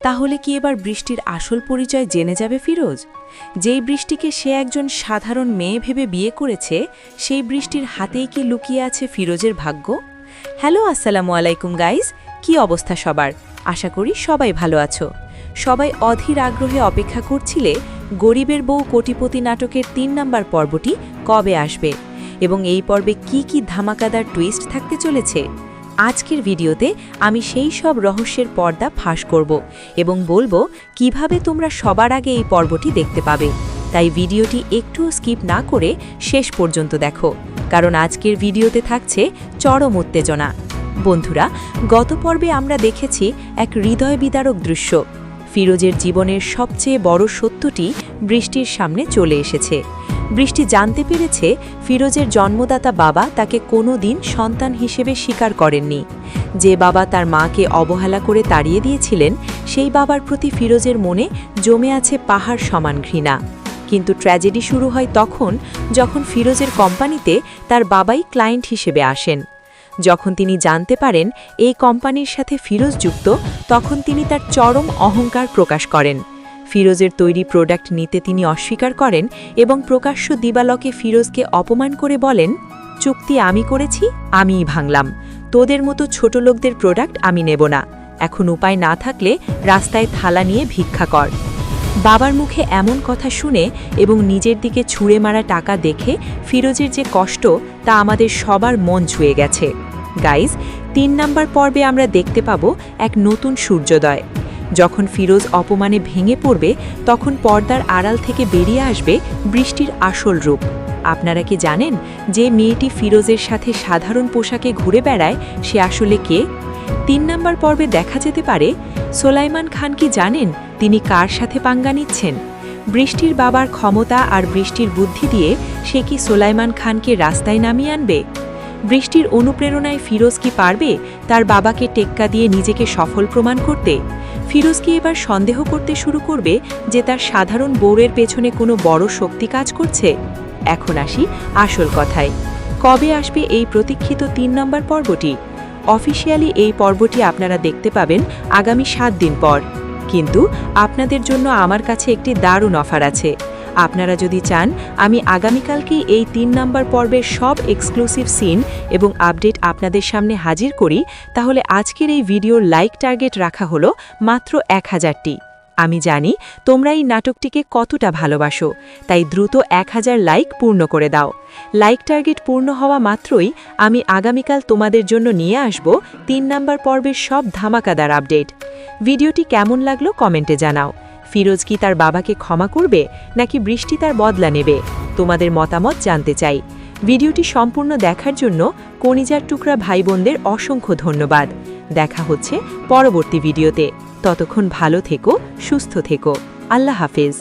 তাহলে কি এবার বৃষ্টির আসল পরিচয় জেনে যাবে ফিরোজ? যেই বৃষ্টিকে সে একজন সাধারণ মেয়ে ভেবে বিয়ে করেছে, সেই বৃষ্টির হাতেই কি লুকিয়ে আছে ফিরোজের ভাগ্য? হ্যালো, আসসালামু আলাইকুম গাইজ। কি অবস্থা সবার? আশা করি সবাই ভালো আছো। সবাই অধীর আগ্রহে অপেক্ষা করছিলে গরিবের বউ কোটিপতি নাটকের ৩ নম্বর পর্বটি কবে আসবে এবং এই পর্বে কি ধামাকাদার টুইস্ট থাকতে চলেছে। আজকের ভিডিওতে আমি সেই সব রহস্যের পর্দা ফাঁস করব এবং বলবো কিভাবে তোমরা সবার আগে এই পর্বটি দেখতে পাবে। তাই ভিডিওটি একটুও স্কিপ না করে শেষ পর্যন্ত দেখো, কারণ আজকের ভিডিওতে থাকছে চরম উত্তেজনা। বন্ধুরা, গত পর্বে আমরা দেখেছি এক হৃদয় বিদারক দৃশ্য। ফিরোজের জীবনের সবচেয়ে বড় সত্যটি বৃষ্টির সামনে চলে এসেছে। বৃষ্টি জানতে পেরেছে ফিরোজের জন্মদাতা বাবা তাকে কোনো দিন সন্তান হিসেবে স্বীকার করেননি। যে বাবা তার মাকে অবহেলা করে তাড়িয়ে দিয়েছিলেন, সেই বাবার প্রতি ফিরোজের মনে জমে আছে পাহাড় সমান ঘৃণা। কিন্তু ট্র্যাজেডি শুরু হয় তখন যখন ফিরোজের কোম্পানিতে তার বাবাই ক্লায়েন্ট হিসেবে আসেন। যখন তিনি জানতে পারেন এই কোম্পানির সাথে ফিরোজ যুক্ত, তখন তিনি তার চরম অহংকার প্রকাশ করেন। ফিরোজের তৈরি প্রোডাক্ট নিতে তিনি অস্বীকার করেন এবং প্রকাশ্য দিবালকে ফিরোজকে অপমান করে বলেন, চুক্তি আমি করেছি, আমিই ভাঙলাম। তোদের মতো ছোট লোকদের প্রোডাক্ট আমি নেব না। এখন উপায় না থাকলে রাস্তায় থালা নিয়ে ভিক্ষা কর। বাবার মুখে এমন কথা শুনে এবং নিজের দিকে ছুঁড়ে মারা টাকা দেখে ফিরোজের যে কষ্ট, তা আমাদের সবার মন ছুঁয়ে গেছে। গাইজ, ৩ নম্বর পর্বে আমরা দেখতে পাব এক নতুন সূর্যোদয়। যখন ফিরোজ অপমানে ভেঙে পড়বে, তখন পর্দার আড়াল থেকে বেরিয়ে আসবে বৃষ্টির আসল রূপ। আপনারা কি জানেন যে মেয়েটি ফিরোজের সাথে সাধারণ পোশাকে ঘুরে বেড়ায়, সে আসলে কে? ৩ নম্বর পর্বে দেখা যেতে পারে সোলাইমান খান কি জানেন তিনি কার সাথে পাঙ্গা নিচ্ছেন? বৃষ্টির বাবার ক্ষমতা আর বৃষ্টির বুদ্ধি দিয়ে সে কি সোলাইমান খানকে রাস্তায় নামিয়ে আনবে? বৃষ্টির অনুপ্রেরণায় ফিরোজ কি পারবে তার বাবাকে টেক্কা দিয়ে নিজেকে সফল প্রমাণ করতে? ফিরোজ কি এবার সন্দেহ করতে শুরু করবে যে তার সাধারণ বউয়ের পেছনে কোনো বড় শক্তি কাজ করছে? এখন আসি আসল কথায়। কবে আসবে এই প্রতীক্ষিত ৩ নম্বর পর্বটি? অফিসিয়ালি এই পর্বটি আপনারা দেখতে পাবেন আগামী 7 দিন পর। কিন্তু আপনাদের জন্য আমার কাছে একটি দারুণ অফার আছে। আপনারা যদি চান আমি আগামীকালকেই এই ৩ নম্বর পর্বের সব এক্সক্লুসিভ সিন এবং আপডেট আপনাদের সামনে হাজির করি, তাহলে আজকের এই ভিডিওর লাইক টার্গেট রাখা হলো মাত্র 1000টি। আমি জানি তোমরা এই নাটকটিকে কতটা ভালোবাসো, তাই দ্রুত 1000 লাইক পূর্ণ করে দাও। লাইক টার্গেট পূর্ণ হওয়া মাত্রই আমি আগামীকাল তোমাদের জন্য নিয়ে আসব ৩ নম্বর পর্বের সব ধামাকাদার আপডেট। ভিডিওটি কেমন লাগলো কমেন্টে জানাও। ফিরোজ কি তার বাবাকে ক্ষমা করবে নাকি বৃষ্টি তার বদলা নেবে? তোমাদের মতামত জানতে চাই। ভিডিওটি সম্পূর্ণ দেখার জন্য কনিজার টুকরা ভাই বোনদের অসংখ্য ধন্যবাদ। দেখা হচ্ছে পরবর্তী ভিডিওতে। ততক্ষণ ভালো থেকো, সুস্থ থেকো। আল্লাহ হাফেজ।